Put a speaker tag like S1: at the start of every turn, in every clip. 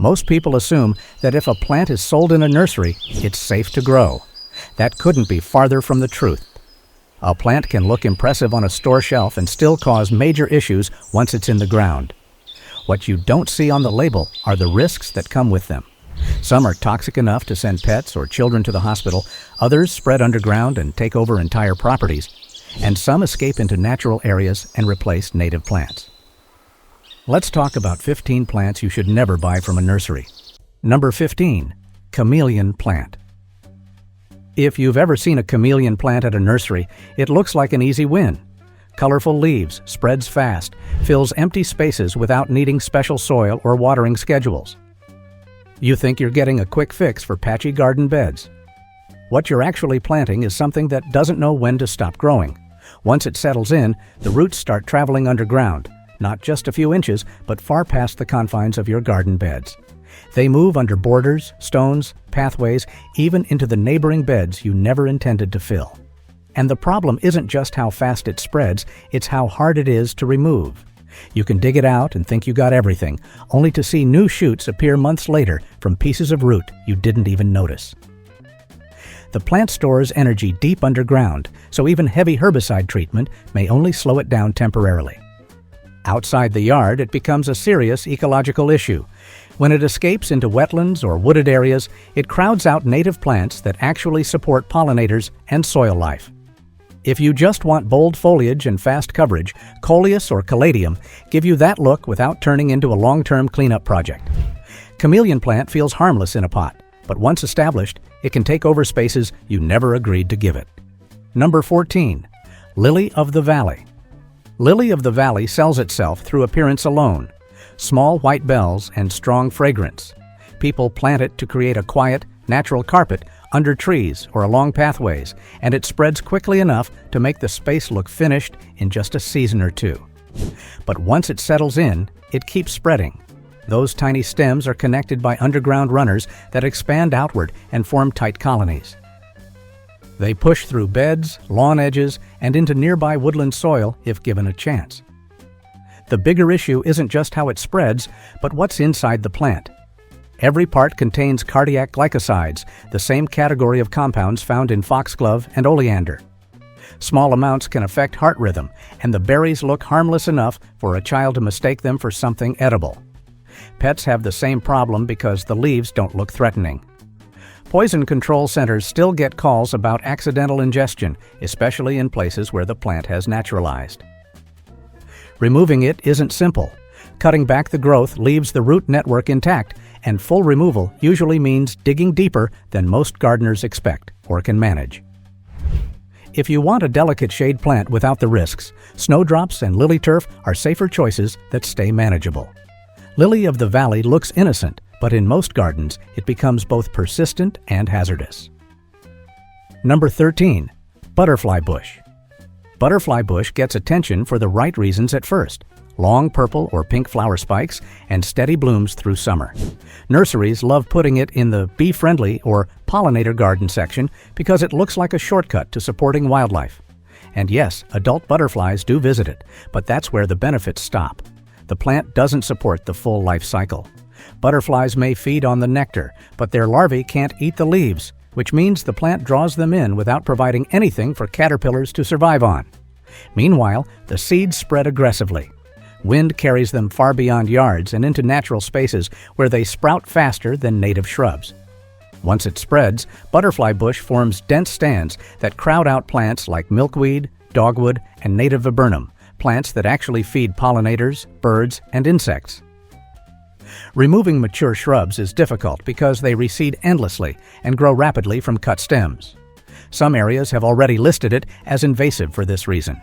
S1: Most people assume that if a plant is sold in a nursery, it's safe to grow. That couldn't be farther from the truth. A plant can look impressive on a store shelf and still cause major issues once it's in the ground. What you don't see on the label are the risks that come with them. Some are toxic enough to send pets or children to the hospital, others spread underground and take over entire properties, and some escape into natural areas and replace native plants. Let's talk about 15 plants you should never buy from a nursery. Number 15. Chameleon Plant. If you've ever seen a chameleon plant at a nursery, it looks like an easy win. Colorful leaves, spreads fast, fills empty spaces without needing special soil or watering schedules. You think you're getting a quick fix for patchy garden beds. What you're actually planting is something that doesn't know when to stop growing. Once it settles in, the roots start traveling underground, not just a few inches, but far past the confines of your garden beds. They move under borders, stones, pathways, even into the neighboring beds you never intended to fill. And the problem isn't just how fast it spreads, it's how hard it is to remove. You can dig it out and think you got everything, only to see new shoots appear months later from pieces of root you didn't even notice. The plant stores energy deep underground, so even heavy herbicide treatment may only slow it down temporarily. Outside the yard, it becomes a serious ecological issue. When it escapes into wetlands or wooded areas, it crowds out native plants that actually support pollinators and soil life. If you just want bold foliage and fast coverage, Coleus or Caladium give you that look without turning into a long-term cleanup project. Chameleon plant feels harmless in a pot, but once established, it can take over spaces you never agreed to give it. Number 14. Lily of the Valley. Lily of the Valley sells itself through appearance alone. Small white bells and strong fragrance. People plant it to create a quiet, natural carpet under trees or along pathways, and it spreads quickly enough to make the space look finished in just a season or two. But once it settles in, it keeps spreading. Those tiny stems are connected by underground runners that expand outward and form tight colonies. They push through beds, lawn edges, and into nearby woodland soil if given a chance. The bigger issue isn't just how it spreads, but what's inside the plant. Every part contains cardiac glycosides, the same category of compounds found in Foxglove and Oleander. Small amounts can affect heart rhythm, and the berries look harmless enough for a child to mistake them for something edible. Pets have the same problem because the leaves don't look threatening. Poison control centers still get calls about accidental ingestion, especially in places where the plant has naturalized. Removing it isn't simple. Cutting back the growth leaves the root network intact, and full removal usually means digging deeper than most gardeners expect or can manage. If you want a delicate shade plant without the risks, snowdrops and lily turf are safer choices that stay manageable. Lily of the Valley looks innocent, but in most gardens, it becomes both persistent and hazardous. Number 13. Butterfly Bush. Butterfly bush gets attention for the right reasons at first: long purple or pink flower spikes and steady blooms through summer. Nurseries love putting it in the bee-friendly or pollinator garden section because it looks like a shortcut to supporting wildlife. And yes, adult butterflies do visit it, but that's where the benefits stop. The plant doesn't support the full life cycle. Butterflies may feed on the nectar, but their larvae can't eat the leaves, which means the plant draws them in without providing anything for caterpillars to survive on. Meanwhile, the seeds spread aggressively. Wind carries them far beyond yards and into natural spaces where they sprout faster than native shrubs. Once it spreads, butterfly bush forms dense stands that crowd out plants like milkweed, dogwood, and native viburnum, plants that actually feed pollinators, birds, and insects. Removing mature shrubs is difficult because they reseed endlessly and grow rapidly from cut stems. Some areas have already listed it as invasive for this reason.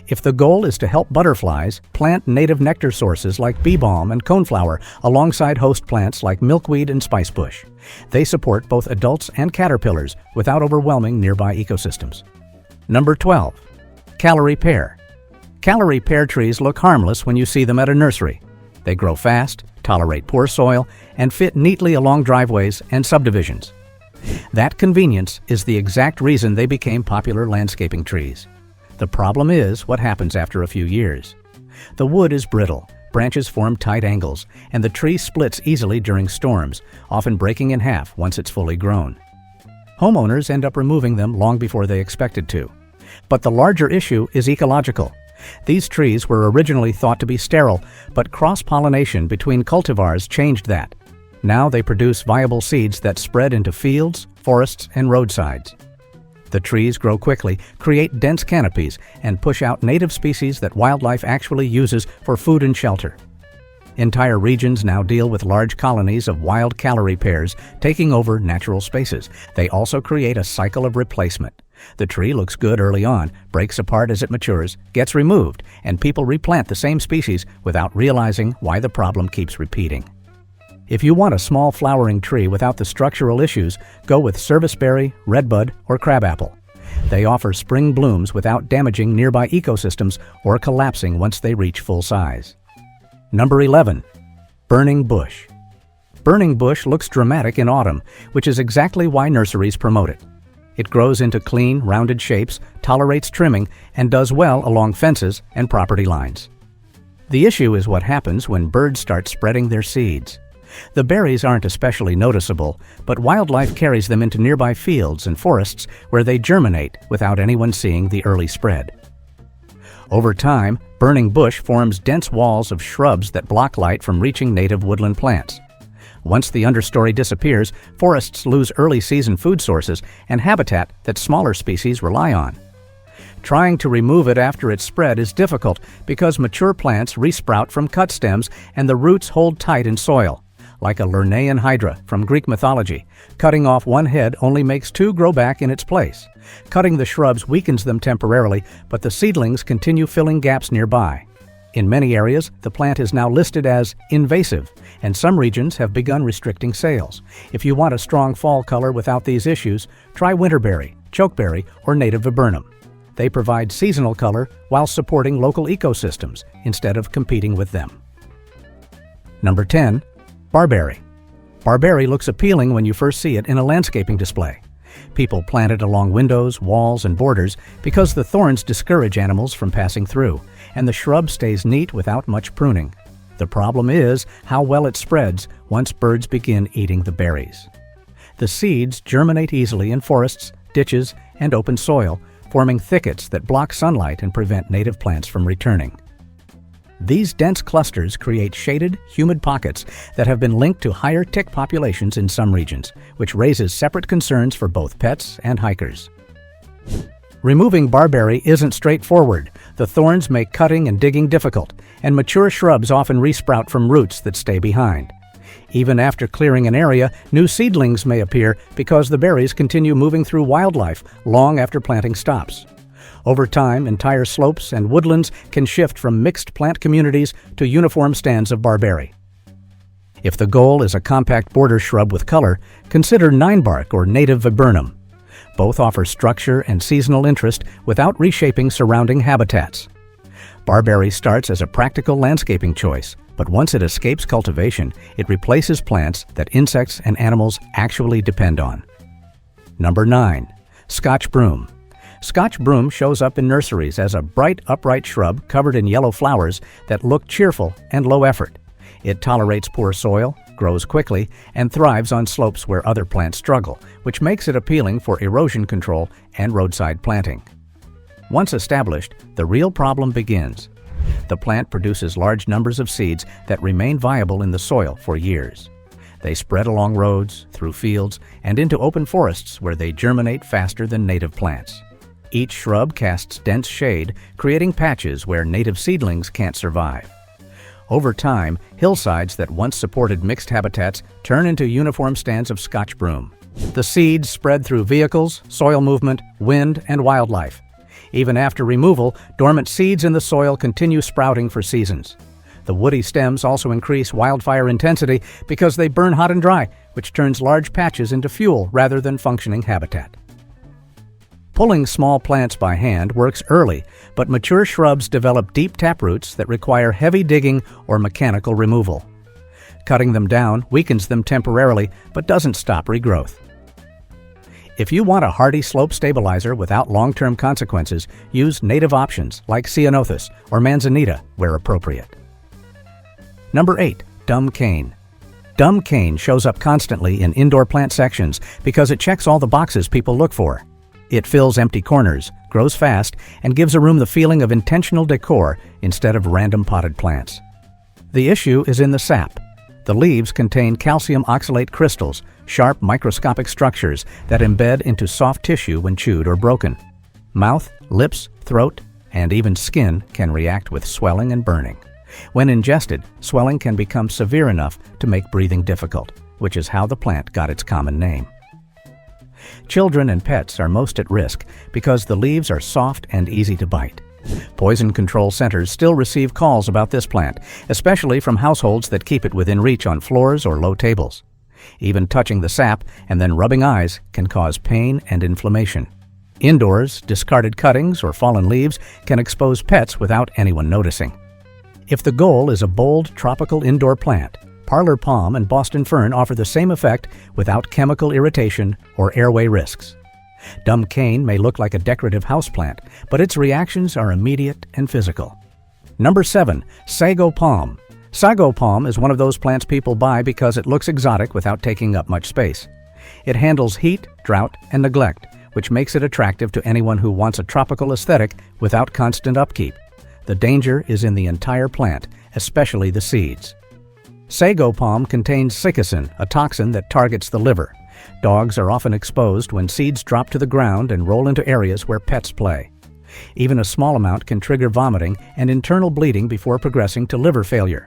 S1: If the goal is to help butterflies, plant native nectar sources like bee balm and coneflower alongside host plants like milkweed and spicebush. They support both adults and caterpillars without overwhelming nearby ecosystems. Number 12. Callery Pear. Callery pear trees look harmless when you see them at a nursery. They grow fast, tolerate poor soil, and fit neatly along driveways and subdivisions. That convenience is the exact reason they became popular landscaping trees. The problem is what happens after a few years. The wood is brittle, Branches form tight angles, and the tree splits easily during storms, often breaking in half once it's fully grown. Homeowners end up removing them long before they expected to. But the larger issue is ecological. These trees were originally thought to be sterile, but cross-pollination between cultivars changed that. Now they produce viable seeds that spread into fields, forests, and roadsides. The trees grow quickly, create dense canopies, and push out native species that wildlife actually uses for food and shelter. Entire regions now deal with large colonies of wild Callery pears taking over natural spaces. They also create a cycle of replacement. The tree looks good early on, breaks apart as it matures, gets removed, and people replant the same species without realizing why the problem keeps repeating. If you want a small flowering tree without the structural issues, go with serviceberry, redbud, or crabapple. They offer spring blooms without damaging nearby ecosystems or collapsing once they reach full size. Number 11. Burning bush. Burning bush looks dramatic in autumn, which is exactly why nurseries promote it. It grows into clean, rounded shapes, tolerates trimming, and does well along fences and property lines. The issue is what happens when birds start spreading their seeds. The berries aren't especially noticeable, but wildlife carries them into nearby fields and forests where they germinate without anyone seeing the early spread. Over time, burning bush forms dense walls of shrubs that block light from reaching native woodland plants. Once the understory disappears, forests lose early season food sources and habitat that smaller species rely on. Trying to remove it after it's spread is difficult because mature plants resprout from cut stems and the roots hold tight in soil. Like a Lernaean hydra from Greek mythology, cutting off one head only makes two grow back in its place. Cutting the shrubs weakens them temporarily, but the seedlings continue filling gaps nearby. In many areas, the plant is now listed as invasive, and some regions have begun restricting sales. If you want a strong fall color without these issues, try winterberry, chokeberry, or native viburnum. They provide seasonal color while supporting local ecosystems instead of competing with them. Number 10. Barberry. Barberry looks appealing when you first see it in a landscaping display. People plant it along windows, walls, and borders because the thorns discourage animals from passing through, and the shrub stays neat without much pruning. The problem is how well it spreads once birds begin eating the berries. The seeds germinate easily in forests, ditches, and open soil, forming thickets that block sunlight and prevent native plants from returning. These dense clusters create shaded, humid pockets that have been linked to higher tick populations in some regions, which raises separate concerns for both pets and hikers. Removing barberry isn't straightforward. The thorns make cutting and digging difficult, and mature shrubs often resprout from roots that stay behind. Even after clearing an area, new seedlings may appear because the berries continue moving through wildlife long after planting stops. Over time, entire slopes and woodlands can shift from mixed plant communities to uniform stands of barberry. If the goal is a compact border shrub with color, consider ninebark or native viburnum. Both offer structure and seasonal interest without reshaping surrounding habitats. Barberry starts as a practical landscaping choice, but once it escapes cultivation, it replaces plants that insects and animals actually depend on. Number 9. Scotch Broom. Scotch Broom shows up in nurseries as a bright, upright shrub covered in yellow flowers that look cheerful and low effort. It tolerates poor soil, grows quickly, and thrives on slopes where other plants struggle, which makes it appealing for erosion control and roadside planting. Once established, the real problem begins. The plant produces large numbers of seeds that remain viable in the soil for years. They spread along roads, through fields, and into open forests where they germinate faster than native plants. Each shrub casts dense shade, creating patches where native seedlings can't survive. Over time, hillsides that once supported mixed habitats turn into uniform stands of Scotch Broom. The seeds spread through vehicles, soil movement, wind, and wildlife. Even after removal, dormant seeds in the soil continue sprouting for seasons. The woody stems also increase wildfire intensity because they burn hot and dry, which turns large patches into fuel rather than functioning habitat. Pulling small plants by hand works early, but mature shrubs develop deep taproots that require heavy digging or mechanical removal. Cutting them down weakens them temporarily, but doesn't stop regrowth. If you want a hardy slope stabilizer without long-term consequences, use native options like ceanothus or manzanita where appropriate. Number 8. Dumb cane. Dumb cane shows up constantly in indoor plant sections because it checks all the boxes people look for. It fills empty corners, grows fast, and gives a room the feeling of intentional decor instead of random potted plants. The issue is in the sap. The leaves contain calcium oxalate crystals, sharp microscopic structures that embed into soft tissue when chewed or broken. Mouth, lips, throat, and even skin can react with swelling and burning. When ingested, swelling can become severe enough to make breathing difficult, which is how the plant got its common name. Children and pets are most at risk because the leaves are soft and easy to bite. Poison control centers still receive calls about this plant, especially from households that keep it within reach on floors or low tables. Even touching the sap and then rubbing eyes can cause pain and inflammation. Indoors, discarded cuttings or fallen leaves can expose pets without anyone noticing. If the goal is a bold tropical indoor plant, parlor palm and Boston fern offer the same effect without chemical irritation or airway risks. Dumb cane may look like a decorative houseplant, but its reactions are immediate and physical. Number 7. Sago Palm. Sago Palm is one of those plants people buy because it looks exotic without taking up much space. It handles heat, drought, and neglect, which makes it attractive to anyone who wants a tropical aesthetic without constant upkeep. The danger is in the entire plant, especially the seeds. Sago palm contains sikicin, a toxin that targets the liver. Dogs are often exposed when seeds drop to the ground and roll into areas where pets play. Even a small amount can trigger vomiting and internal bleeding before progressing to liver failure.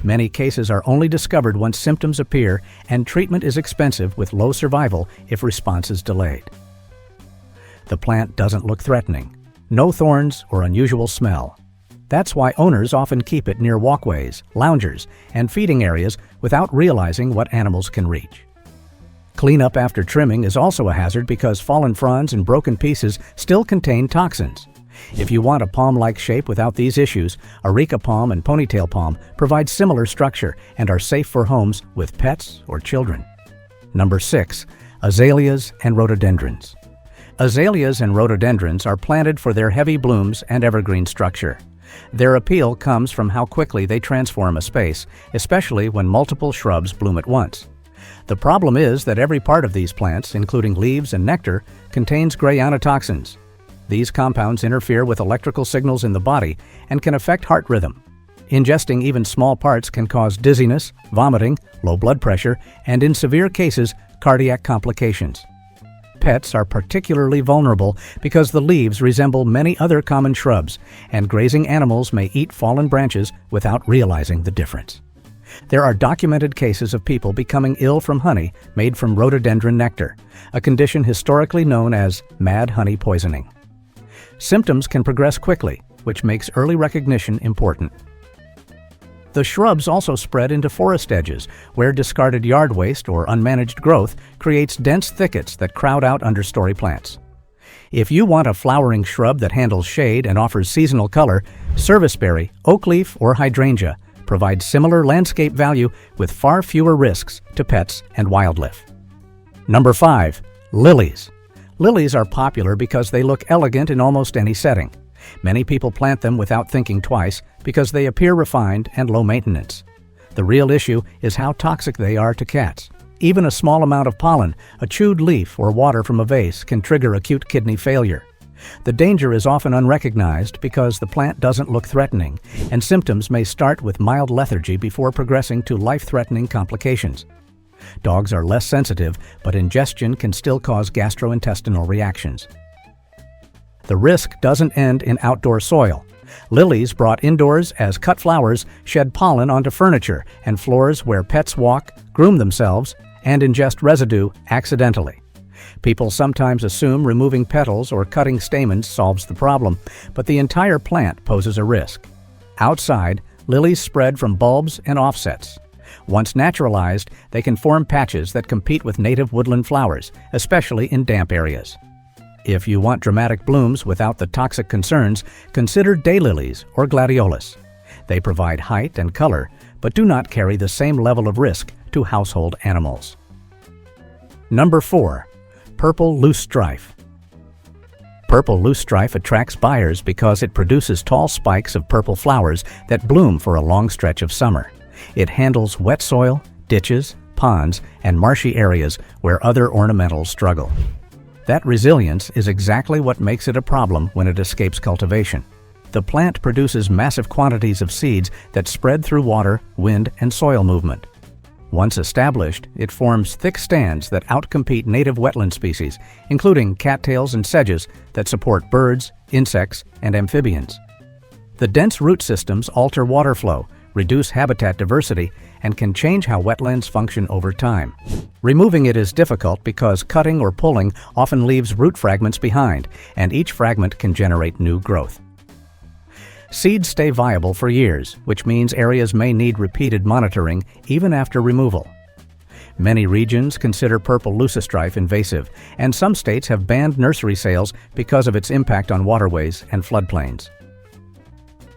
S1: Many cases are only discovered once symptoms appear, and treatment is expensive with low survival if response is delayed. The plant doesn't look threatening. No thorns or unusual smell. That's why owners often keep it near walkways, loungers, and feeding areas without realizing what animals can reach. Cleanup after trimming is also a hazard because fallen fronds and broken pieces still contain toxins. If you want a palm-like shape without these issues, areca palm and ponytail palm provide similar structure and are safe for homes with pets or children. Number 6. Azaleas and Rhododendrons. Azaleas and rhododendrons are planted for their heavy blooms and evergreen structure. Their appeal comes from how quickly they transform a space, especially when multiple shrubs bloom at once. The problem is that every part of these plants, including leaves and nectar, contains gray ionotoxins. These compounds interfere with electrical signals in the body and can affect heart rhythm. Ingesting even small parts can cause dizziness, vomiting, low blood pressure, and in severe cases, cardiac complications. Pets are particularly vulnerable because the leaves resemble many other common shrubs, and grazing animals may eat fallen branches without realizing the difference. There are documented cases of people becoming ill from honey made from rhododendron nectar, a condition historically known as mad honey poisoning. Symptoms can progress quickly, which makes early recognition important. The shrubs also spread into forest edges, where discarded yard waste or unmanaged growth creates dense thickets that crowd out understory plants. If you want a flowering shrub that handles shade and offers seasonal color, serviceberry, oakleaf, or hydrangea provide similar landscape value with far fewer risks to pets and wildlife. Number 5. Lilies. Lilies are popular because they look elegant in almost any setting. Many people plant them without thinking twice because they appear refined and low maintenance. The real issue is how toxic they are to cats. Even a small amount of pollen, a chewed leaf, or water from a vase can trigger acute kidney failure. The danger is often unrecognized because the plant doesn't look threatening, and symptoms may start with mild lethargy before progressing to life-threatening complications. Dogs are less sensitive, but ingestion can still cause gastrointestinal reactions. The risk doesn't end in outdoor soil. Lilies brought indoors as cut flowers shed pollen onto furniture and floors where pets walk, groom themselves, and ingest residue accidentally. People sometimes assume removing petals or cutting stamens solves the problem, but the entire plant poses a risk. Outside, lilies spread from bulbs and offsets. Once naturalized, they can form patches that compete with native woodland flowers, especially in damp areas. If you want dramatic blooms without the toxic concerns, consider daylilies or gladiolus. They provide height and color, but do not carry the same level of risk to household animals. Number 4. Purple Loosestrife. Purple loosestrife attracts buyers because it produces tall spikes of purple flowers that bloom for a long stretch of summer. It handles wet soil, ditches, ponds, and marshy areas where other ornamentals struggle. That resilience is exactly what makes it a problem when it escapes cultivation. The plant produces massive quantities of seeds that spread through water, wind, and soil movement. Once established, it forms thick stands that outcompete native wetland species, including cattails and sedges that support birds, insects, and amphibians. The dense root systems alter water flow, reduce habitat diversity, and can change how wetlands function over time. Removing it is difficult because cutting or pulling often leaves root fragments behind, and each fragment can generate new growth. Seeds stay viable for years, which means areas may need repeated monitoring even after removal. Many regions consider purple Loosestrife invasive, and some states have banned nursery sales because of its impact on waterways and floodplains.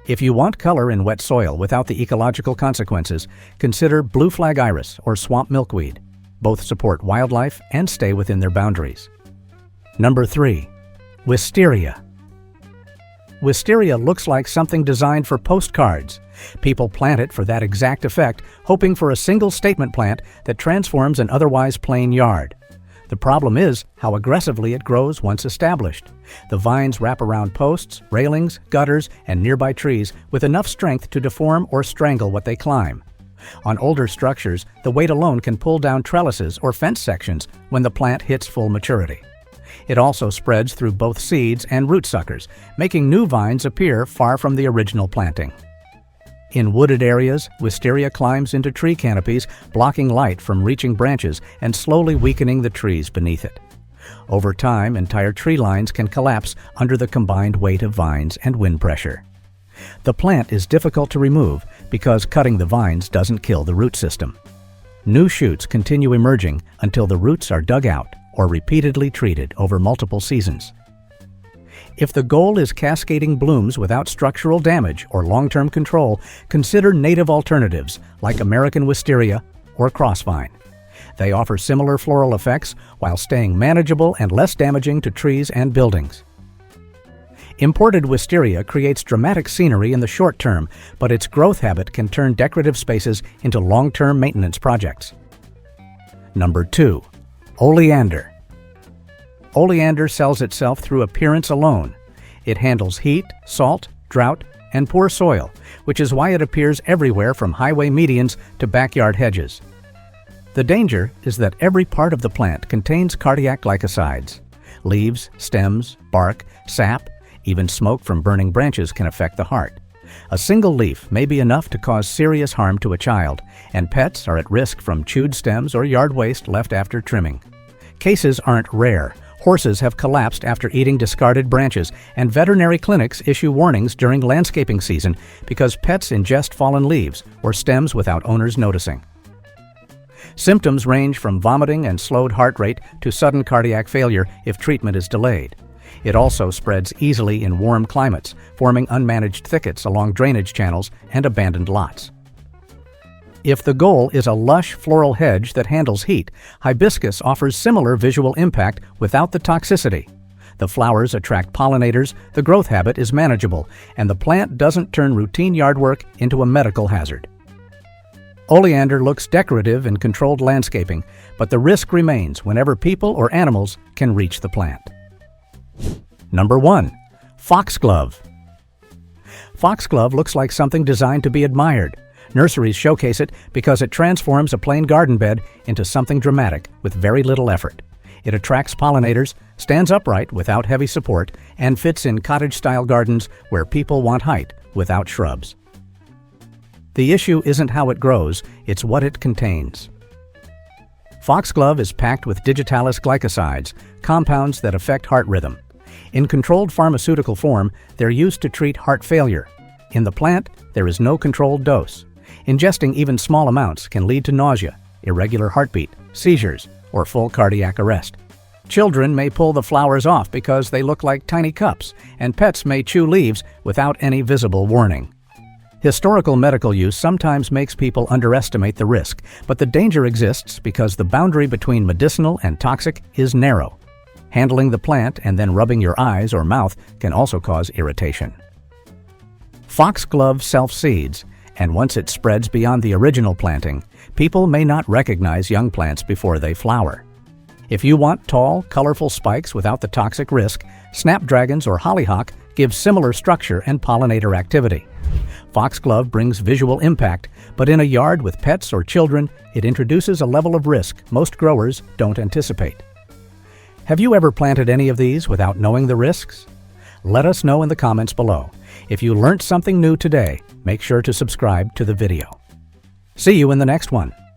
S1: If you want color in wet soil without the ecological consequences, consider blue flag iris or swamp milkweed. Both support wildlife and stay within their boundaries. Number 3. Wisteria. Wisteria looks like something designed for postcards. People plant it for that exact effect, hoping for a single statement plant that transforms an otherwise plain yard. The problem is how aggressively it grows once established. The vines wrap around posts, railings, gutters, and nearby trees with enough strength to deform or strangle what they climb. On older structures, the weight alone can pull down trellises or fence sections when the plant hits full maturity. It also spreads through both seeds and root suckers, making new vines appear far from the original planting. In wooded areas, wisteria climbs into tree canopies, blocking light from reaching branches and slowly weakening the trees beneath it. Over time, entire tree lines can collapse under the combined weight of vines and wind pressure. The plant is difficult to remove because cutting the vines doesn't kill the root system. New shoots continue emerging until the roots are dug out or repeatedly treated over multiple seasons. If the goal is cascading blooms without structural damage or long-term control, consider native alternatives like American wisteria or crossvine. They offer similar floral effects while staying manageable and less damaging to trees and buildings. Imported wisteria creates dramatic scenery in the short term, but its growth habit can turn decorative spaces into long-term maintenance projects. Number 2. Oleander. Oleander sells itself through appearance alone. It handles heat, salt, drought, and poor soil, which is why it appears everywhere from highway medians to backyard hedges. The danger is that every part of the plant contains cardiac glycosides. Leaves, stems, bark, sap, even smoke from burning branches can affect the heart. A single leaf may be enough to cause serious harm to a child, and pets are at risk from chewed stems or yard waste left after trimming. Cases aren't rare. Horses have collapsed after eating discarded branches, and veterinary clinics issue warnings during landscaping season because pets ingest fallen leaves or stems without owners noticing. Symptoms range from vomiting and slowed heart rate to sudden cardiac failure if treatment is delayed. It also spreads easily in warm climates, forming unmanaged thickets along drainage channels and abandoned lots. If the goal is a lush floral hedge that handles heat, hibiscus offers similar visual impact without the toxicity. The flowers attract pollinators, the growth habit is manageable, and the plant doesn't turn routine yard work into a medical hazard. Oleander looks decorative in controlled landscaping, but the risk remains whenever people or animals can reach the plant. Number 1. Foxglove. Foxglove looks like something designed to be admired. Nurseries showcase it because it transforms a plain garden bed into something dramatic with very little effort. It attracts pollinators, stands upright without heavy support, and fits in cottage-style gardens where people want height without shrubs. The issue isn't how it grows, it's what it contains. Foxglove is packed with digitalis glycosides, compounds that affect heart rhythm. In controlled pharmaceutical form, they're used to treat heart failure. In the plant, there is no controlled dose. Ingesting even small amounts can lead to nausea, irregular heartbeat, seizures, or full cardiac arrest. Children may pull the flowers off because they look like tiny cups, and pets may chew leaves without any visible warning. Historical medical use sometimes makes people underestimate the risk, but the danger exists because the boundary between medicinal and toxic is narrow. Handling the plant and then rubbing your eyes or mouth can also cause irritation. Foxglove self-seeds, and once it spreads beyond the original planting, people may not recognize young plants before they flower. If you want tall, colorful spikes without the toxic risk, snapdragons or hollyhock give similar structure and pollinator activity. Foxglove brings visual impact, but in a yard with pets or children, it introduces a level of risk most growers don't anticipate. Have you ever planted any of these without knowing the risks? Let us know in the comments below. If you learned something new today, make sure to subscribe to the video. See you in the next one.